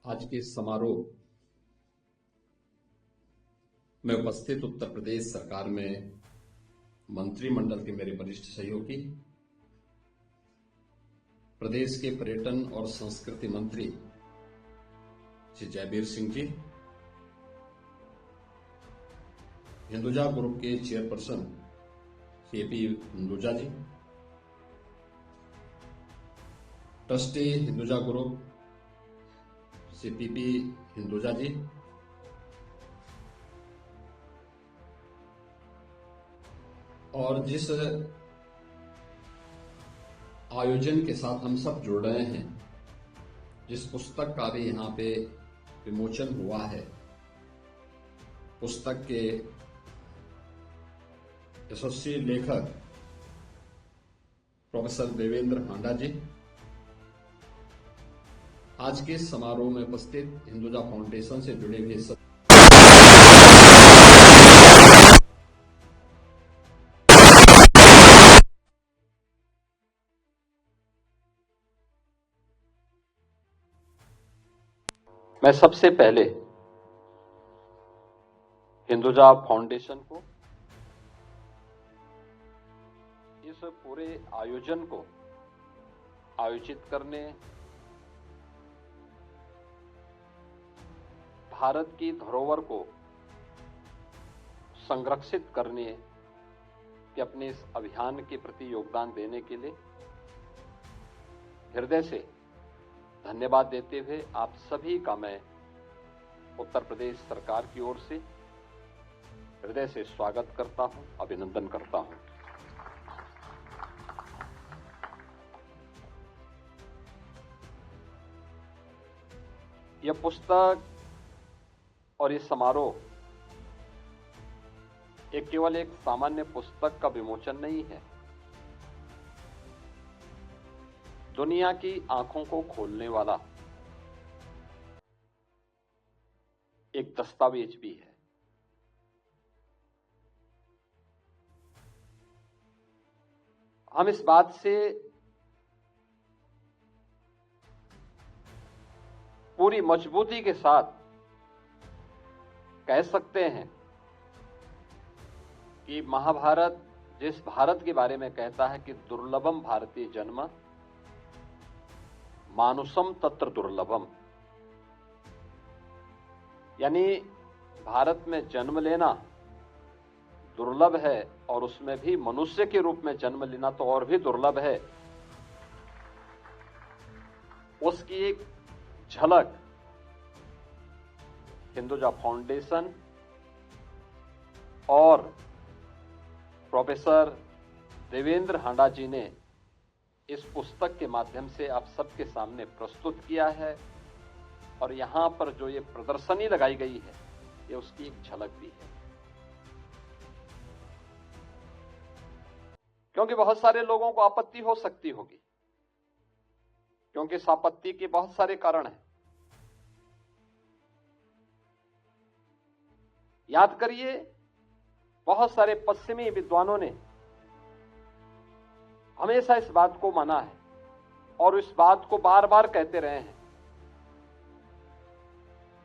आज के इस समारोह में उपस्थित उत्तर प्रदेश सरकार में मंत्रिमंडल के मेरे वरिष्ठ सहयोगी, प्रदेश के पर्यटन और संस्कृति मंत्री श्री जयवीर सिंह जी, हिंदुजा ग्रुप के chairperson Shri A P. Hinduja ji, trustee Hinduja group Shri P P. Hinduja ji, और जिस आयोजन के साथ हम सब जुड़ रहे हैं, जिस पुस्तक का भी यहाँ पे विमोचन हुआ है, पुस्तक के यशस्वी लेखक प्रोफेसर देवेंद्र हांडा जी, आज के समारोह में उपस्थित हिंदुजा फाउंडेशन से जुड़े हुए सब मैं सबसे पहले हिंदुजा फाउंडेशन को, इस पूरे आयोजन को आयोजित करने, भारत की धरोहर को संरक्षित करने के अपने इस अभियान के प्रति योगदान देने के लिए हृदय से धन्यवाद देते हुए आप सभी का मैं उत्तर प्रदेश सरकार की ओर से हृदय से स्वागत करता हूं, अभिनंदन करता हूं। यह पुस्तक और ये समारोह केवल एक सामान्य पुस्तक का विमोचन नहीं है, दुनिया की आंखों को खोलने वाला एक दस्तावेज भी है। हम इस बात से पूरी मजबूती के साथ कह सकते हैं कि महाभारत जिस भारत के बारे में कहता है कि दुर्लभम भारतीय जन्म मानुषम तत्र दुर्लभम, यानी भारत में जन्म लेना दुर्लभ है और उसमें भी मनुष्य के रूप में जन्म लेना तो और भी दुर्लभ है। उसकी एक झलक हिंदुजा फाउंडेशन और प्रोफेसर देवेंद्र हांडा जी ने इस पुस्तक के माध्यम से आप सबके सामने प्रस्तुत किया है, और यहां पर जो ये प्रदर्शनी लगाई गई है, ये उसकी एक झलक भी है। क्योंकि बहुत सारे लोगों को आपत्ति हो सकती होगी, क्योंकि इस आपत्ति के बहुत सारे कारण हैं। याद करिए, बहुत सारे पश्चिमी विद्वानों ने हमेशा इस बात को माना है और इस बात को बार बार कहते रहे हैं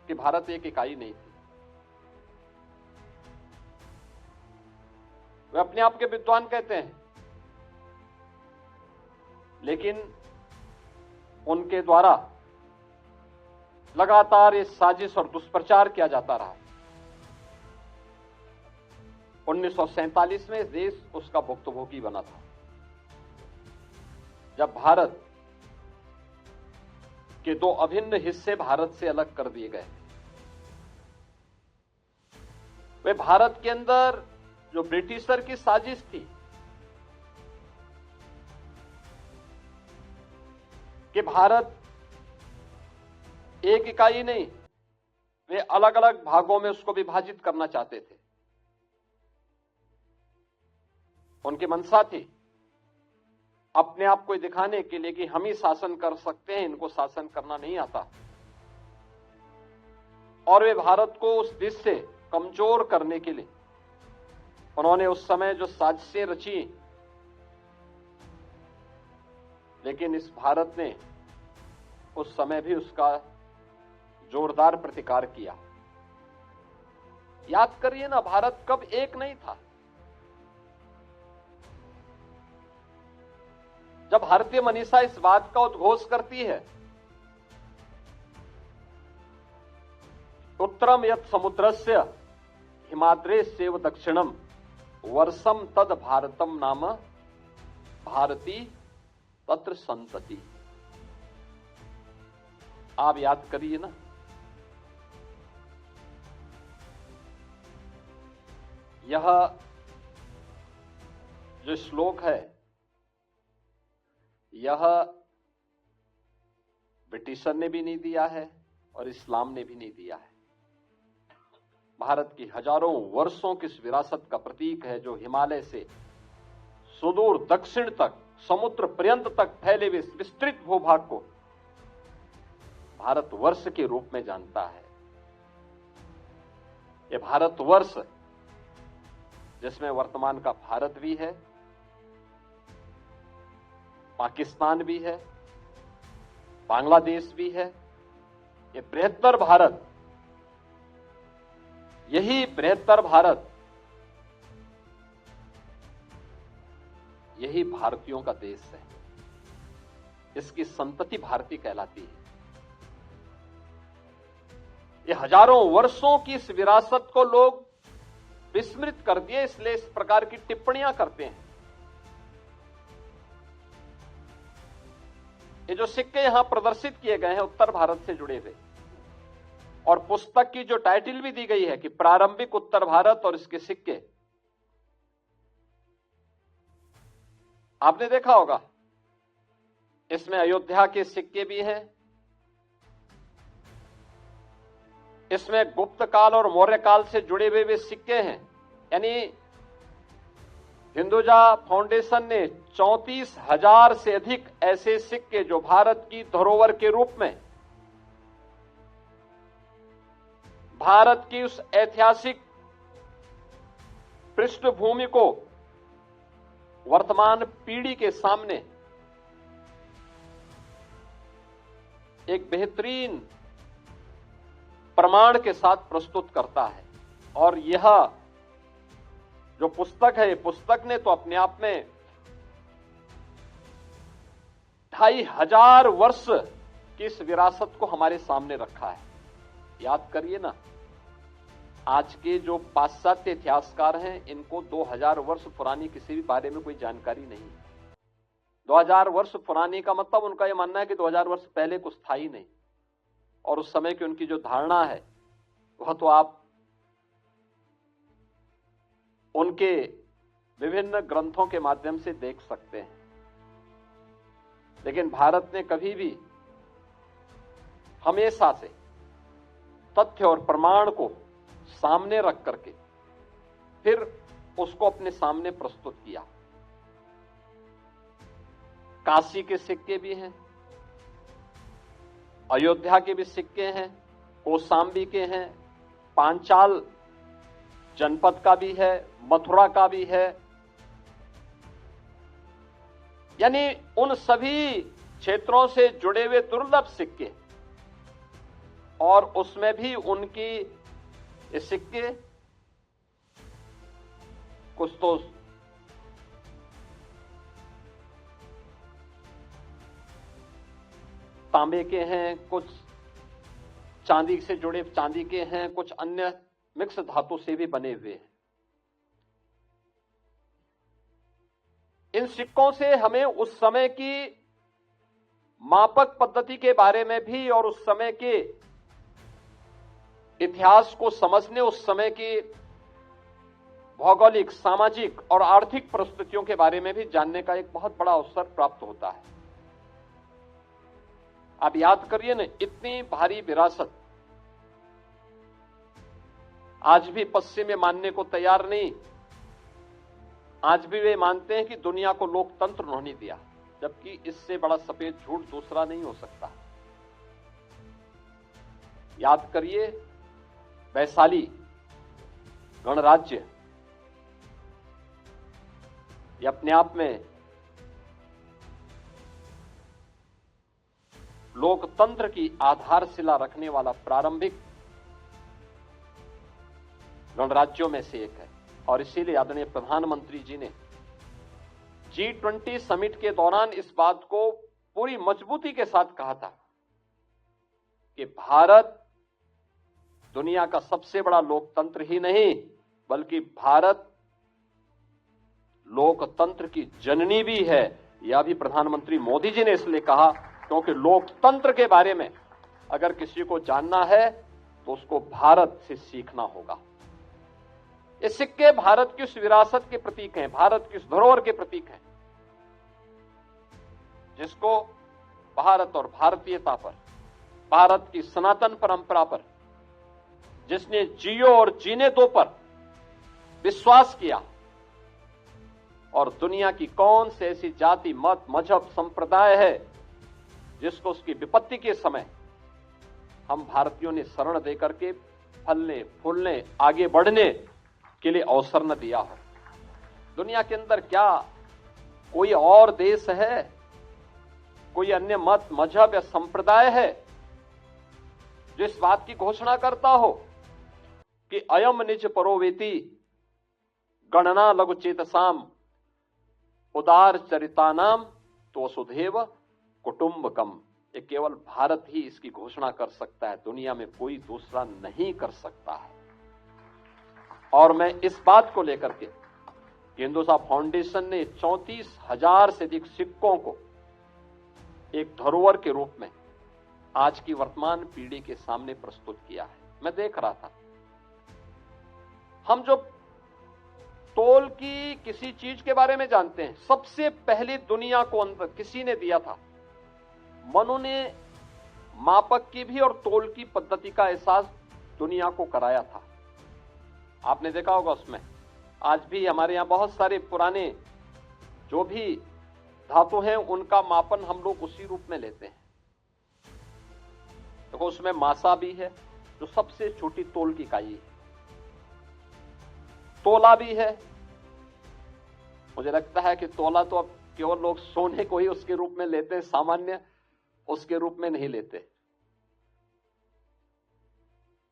कि भारत एक इकाई नहीं थी। वे अपने आप के विद्वान कहते हैं, लेकिन उनके द्वारा लगातार इस साजिश और दुष्प्रचार किया जाता रहा। 1947 में देश उसका भुक्तभोगी बना था, जब भारत के दो अभिन्न हिस्से भारत से अलग कर दिए गए। वे भारत के अंदर जो ब्रिटिशर की साजिश थी कि भारत एक इकाई नहीं, वे अलग अलग भागों में उसको विभाजित करना चाहते थे। उनकी मंशा थी अपने आप को दिखाने के लिए कि हम ही शासन कर सकते हैं, इनको शासन करना नहीं आता, और वे भारत को उस दिश से कमजोर करने के लिए उन्होंने उस समय जो साजिशें रची, लेकिन इस भारत ने उस समय भी उसका जोरदार प्रतिकार किया। याद करिए ना, भारत कब एक नहीं था। जब भारतीय मनीषा इस बात का उद्घोष करती है, उत्तरम यत् समुद्रस्य हिमाद्रेस्यैव दक्षिणम वर्षम तद भारतम नाम भारती तत्र संतति। आप याद करिए ना, यह जो श्लोक है, यह ब्रिटिशर ने भी नहीं दिया है और इस्लाम ने भी नहीं दिया है। भारत की हजारों वर्षों की इस विरासत का प्रतीक है, जो हिमालय से सुदूर दक्षिण तक, समुद्र पर्यंत तक फैले हुए विस्तृत भूभाग को भारतवर्ष के रूप में जानता है। यह भारतवर्ष, जिसमें वर्तमान का भारत भी है, पाकिस्तान भी है, बांग्लादेश भी है, ये बृहत्तर भारत, यही बृहत्तर भारत, यही भारतीयों का देश है। इसकी संतति भारतीय कहलाती है। ये हजारों वर्षों की इस विरासत को लोग विस्मृत कर दिए, इसलिए इस प्रकार की टिप्पणियां करते हैं। ये जो सिक्के यहां प्रदर्शित किए गए हैं उत्तर भारत से जुड़े हुए, और पुस्तक की जो टाइटल भी दी गई है कि प्रारंभिक उत्तर भारत और इसके सिक्के, आपने देखा होगा इसमें अयोध्या के सिक्के भी हैं, इसमें गुप्त काल और मौर्य काल से जुड़े हुए भी सिक्के हैं। यानी हिंदुजा फाउंडेशन ने 34,000 से अधिक ऐसे सिक्के जो भारत की धरोहर के रूप में, भारत की उस ऐतिहासिक पृष्ठभूमि को वर्तमान पीढ़ी के सामने एक बेहतरीन प्रमाण के साथ प्रस्तुत करता है। और यह जो पुस्तक है, पुस्तक ने तो अपने आप में 2500 वर्ष की इस विरासत को हमारे सामने रखा है। याद करिए ना, आज के जो पाश्चात्य इतिहासकार हैं, इनको 2000 वर्ष पुरानी किसी भी बारे में कोई जानकारी नहीं है। 2000 वर्ष पुरानी का मतलब उनका यह मानना है कि 2000 वर्ष पहले कुछ था ही नहीं, और उस समय की उनकी जो धारणा है वह तो आप उनके विभिन्न ग्रंथों के माध्यम से देख सकते हैं। लेकिन भारत ने कभी भी हमेशा से तथ्य और प्रमाण को सामने रख करके फिर उसको अपने सामने प्रस्तुत किया। काशी के सिक्के भी हैं, अयोध्या के भी सिक्के हैं, कौशाम्बी के हैं, पांचाल जनपद का भी है, मथुरा का भी है। यानी उन सभी क्षेत्रों से जुड़े हुए दुर्लभ सिक्के, और उसमें भी उनकी ये सिक्के कुछ तो तांबे के हैं, कुछ चांदी से जुड़े चांदी के हैं, कुछ अन्य मिक्स धातु से भी बने हुए हैं। इन सिक्कों से हमें उस समय की मापक पद्धति के बारे में भी और उस समय के इतिहास को समझने, उस समय की भौगोलिक, सामाजिक और आर्थिक परिस्थितियों के बारे में भी जानने का एक बहुत बड़ा अवसर प्राप्त होता है। आप याद करिए ना, इतनी भारी विरासत आज भी पश्चिम मानने को तैयार नहीं। आज भी वे मानते हैं कि दुनिया को लोकतंत्र उन्होंने दिया, जबकि इससे बड़ा सफेद झूठ दूसरा नहीं हो सकता। याद करिए, वैशाली गणराज्य, ये अपने आप में लोकतंत्र की आधारशिला रखने वाला प्रारंभिक गणराज्यों में से एक है। और इसीलिए आदरणीय प्रधानमंत्री जी ने G20 समिट के दौरान इस बात को पूरी मजबूती के साथ कहा था कि भारत दुनिया का सबसे बड़ा लोकतंत्र ही नहीं, बल्कि भारत लोकतंत्र की जननी भी है। यह भी प्रधानमंत्री मोदी जी ने इसलिए कहा क्योंकि लोकतंत्र के बारे में अगर किसी को जानना है तो उसको भारत से सीखना होगा। ये सिक्के भारत की उस विरासत के प्रतीक हैं, भारत की उस धरोहर के प्रतीक हैं जिसको भारत और भारतीयता पर, भारत की सनातन परंपरा पर जिसने जियो और जीने दो पर विश्वास किया, और दुनिया की कौन से ऐसी जाति, मत, मजहब, संप्रदाय है जिसको उसकी विपत्ति के समय हम भारतीयों ने शरण देकर के फलने फूलने आगे बढ़ने के लिए अवसर न दिया हो। दुनिया के अंदर क्या कोई और देश है, कोई अन्य मत, मजहब या संप्रदाय है जो इस बात की घोषणा करता हो कि अयम निज परोवेति गणना लघु चेतसाम उदार चरितानाम तो वसुधैव कुटुंबकम। ये केवल भारत ही इसकी घोषणा कर सकता है, दुनिया में कोई दूसरा नहीं कर सकता है। और मैं इस बात को लेकर के हिंदुस्तान फाउंडेशन ने 34,000 से अधिक सिक्कों को एक धरोहर के रूप में आज की वर्तमान पीढ़ी के सामने प्रस्तुत किया है। मैं देख रहा था, हम जो तोल की किसी चीज के बारे में जानते हैं, सबसे पहले दुनिया को अंदर किसी ने दिया था, मनु ने मापक की भी और तोल की पद्धति का एहसास दुनिया को कराया था। आपने देखा होगा उसमें आज भी हमारे यहां बहुत सारे पुराने जो भी धातु हैं उनका मापन हम लोग उसी रूप में लेते हैं। देखो उसमें मासा भी है जो सबसे छोटी तोल की इकाई है, तोला भी है। मुझे लगता है कि तोला तो अब केवल लोग सोने को ही उसके रूप में लेते हैं, सामान्य उसके रूप में नहीं लेते।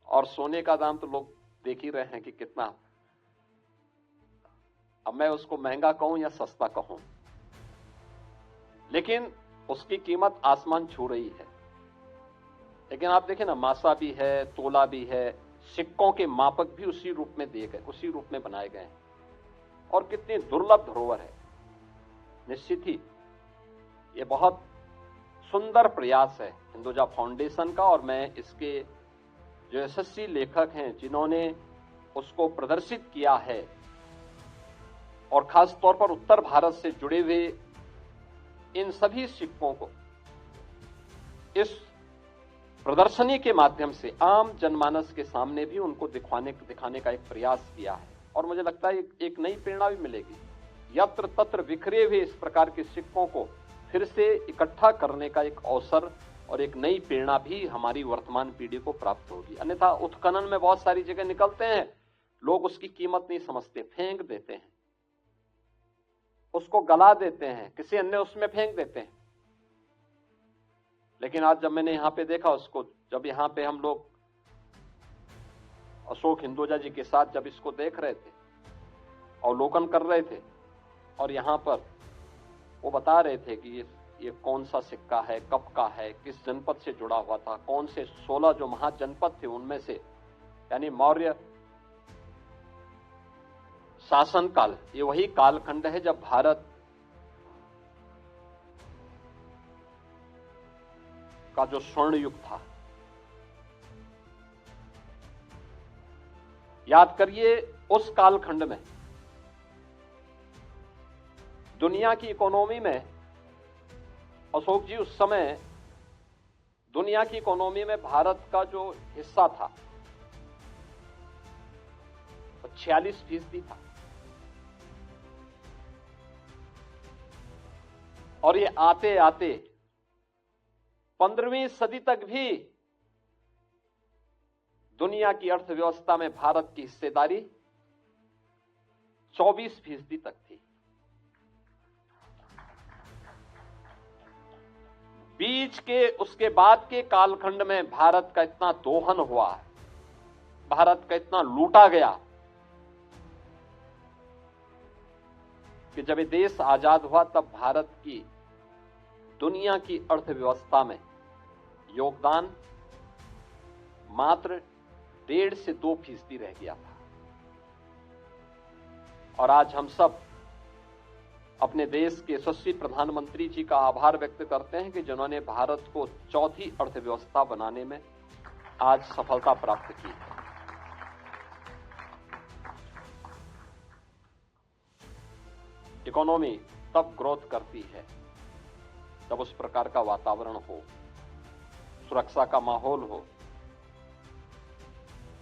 और सोने का दाम तो लोग देख ही रहे हैं कि कितना, अब मैं उसको महंगा कहूं या सस्ता कहूं, लेकिन उसकी कीमत आसमान छू रही है। लेकिन आप देखें ना, मासा भी है, तोला भी है, सिक्कों के मापक भी उसी रूप में दिए गए, उसी रूप में बनाए गए हैं। और कितनी दुर्लभ धरोहर है। निश्चित ही ये बहुत सुंदर प्रयास है हिंदुजा फाउंडेशन का, और मैं इसके जो यशस्वी लेखक हैं जिन्होंने उसको प्रदर्शित किया है, और खास तौर पर उत्तर भारत से जुड़े हुए इन सभी सिक्कों को इस प्रदर्शनी के माध्यम से आम जनमानस के सामने भी उनको दिखाने का एक प्रयास किया है। और मुझे लगता है एक नई प्रेरणा भी मिलेगी। यत्र तत्र बिखरे हुए इस प्रकार के सिक्कों को फिर से इकट्ठा करने का एक अवसर और एक नई प्रेरणा भी हमारी वर्तमान पीढ़ी को प्राप्त होगी। अन्यथा उत्खनन में बहुत सारी जगह निकलते हैं, लोग उसकी कीमत नहीं समझते, फेंक देते हैं, उसको गला देते हैं, किसी अन्य उसमें फेंक देते हैं। लेकिन आज जब मैंने यहां पे देखा उसको, जब यहां पे हम लोग अशोक हिंदुजा जी के साथ जब इसको देख रहे थे, अवलोकन कर रहे थे, और यहां पर वो बता रहे थे कि ये कौन सा सिक्का है, कब का है, किस जनपद से जुड़ा हुआ था, कौन से 16 जो महाजनपद थे उनमें से, यानी मौर्य शासनकाल, ये वही कालखंड है जब भारत का जो स्वर्ण युग था। याद करिए, उस कालखंड में दुनिया की इकोनॉमी में, अशोक जी उस समय दुनिया की इकोनॉमी में भारत का जो हिस्सा था वो 46% था। और ये आते आते 15वीं सदी तक भी दुनिया की अर्थव्यवस्था में भारत की हिस्सेदारी 24% तक थी। बीच के उसके बाद के कालखंड में भारत का इतना दोहन हुआ है, भारत का इतना लूटा गया कि जब ये देश आजाद हुआ तब भारत की दुनिया की अर्थव्यवस्था में योगदान मात्र 1.5 से 2% रह गया था। और आज हम सब अपने देश के यशस्वी प्रधानमंत्री जी का आभार व्यक्त करते हैं कि जिन्होंने भारत को चौथी अर्थव्यवस्था बनाने में आज सफलता प्राप्त की है। इकोनॉमी तब ग्रोथ करती है जब उस प्रकार का वातावरण हो, सुरक्षा का माहौल हो,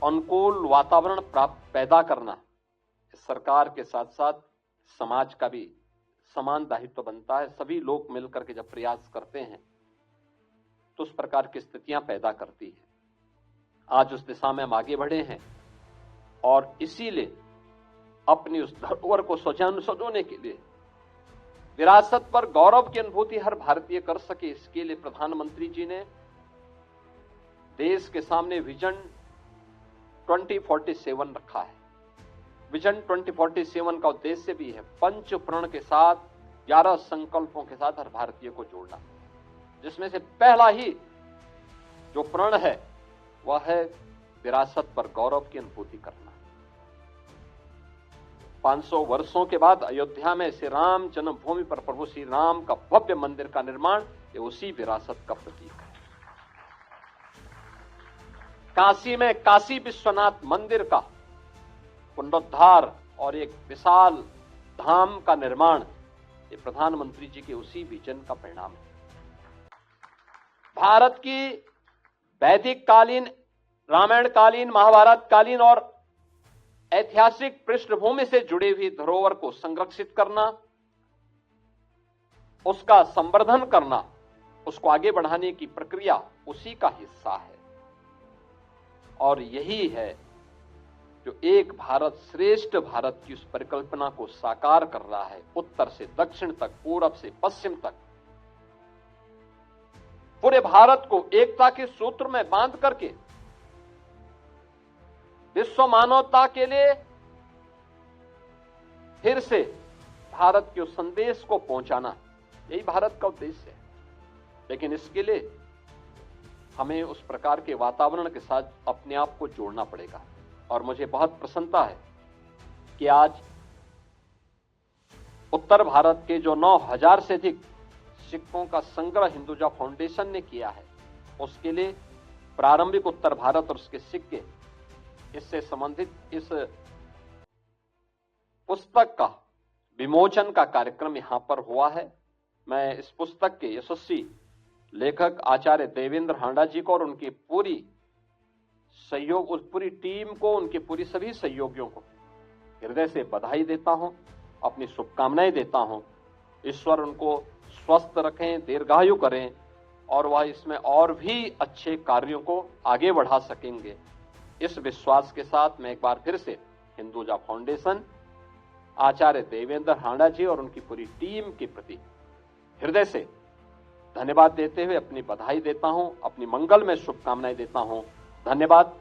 अनुकूल वातावरण पैदा करना सरकार के साथ साथ समाज का भी समान दायित्व बनता है। सभी लोग मिलकर के जब प्रयास करते हैं तो उस प्रकार की स्थितियां पैदा करती है। आज उस दिशा में हम आगे बढ़े हैं और इसीलिए अपनी उस धरोहर को संजोने के लिए, विरासत पर गौरव की अनुभूति हर भारतीय कर सके, इसके लिए प्रधानमंत्री जी ने देश के सामने विजन 2047 रखा है। विजन 2047 का उद्देश्य भी है पंच प्रण के साथ 11 संकल्पों के साथ हर भारतीय को जोड़ना, जिसमें से पहला ही जो प्रण है वह है विरासत पर गौरव की अनुभूति करना। 500 वर्षों के बाद अयोध्या में श्री राम जन्मभूमि पर प्रभु श्री राम का भव्य मंदिर का निर्माण, ये उसी विरासत का प्रतीक है। काशी में काशी विश्वनाथ मंदिर का पुनरुद्धार और एक विशाल धाम का निर्माण, ये प्रधानमंत्री जी के उसी विजन का परिणाम है। भारत की वैदिक कालीन, रामायण कालीन, महाभारत कालीन और ऐतिहासिक पृष्ठभूमि से जुड़ी हुई धरोहर को संरक्षित करना, उसका संवर्धन करना, उसको आगे बढ़ाने की प्रक्रिया उसी का हिस्सा है। और यही है जो एक भारत श्रेष्ठ भारत की उस परिकल्पना को साकार कर रहा है। उत्तर से दक्षिण तक, पूरब से पश्चिम तक पूरे भारत को एकता के सूत्र में बांध करके विश्व मानवता के लिए फिर से भारत के उस संदेश को पहुंचाना, यही भारत का उद्देश्य है। लेकिन इसके लिए हमें उस प्रकार के वातावरण के साथ अपने आप को जोड़ना पड़ेगा। और मुझे बहुत प्रसन्नता है कि आज उत्तर भारत के जो 9,000 से अधिक सिक्कों का संग्रह हिंदुजा फाउंडेशन ने किया है, उसके लिए प्रारंभिक उत्तर भारत और उसके सिक्के, इससे संबंधित इस पुस्तक का विमोचन का कार्यक्रम यहां पर हुआ है। मैं इस पुस्तक के यशस्वी लेखक आचार्य देवेंद्र हांडा जी को और उनकी पूरी सहयोग, उस पूरी टीम को, उनके पूरी सभी सहयोगियों को हृदय से बधाई देता हूं, अपनी शुभकामनाएं देता हूं। ईश्वर उनको स्वस्थ रखें, दीर्घायु करें और वह इसमें और भी अच्छे कार्यों को आगे बढ़ा सकेंगे। इस विश्वास के साथ मैं एक बार फिर से हिंदुजा फाउंडेशन, आचार्य देवेंद्र हांडा जी और उनकी पूरी टीम के प्रति हृदय से धन्यवाद देते हुए अपनी बधाई देता हूं, अपनी मंगलमय शुभकामनाएं देता हूं। धन्यवाद।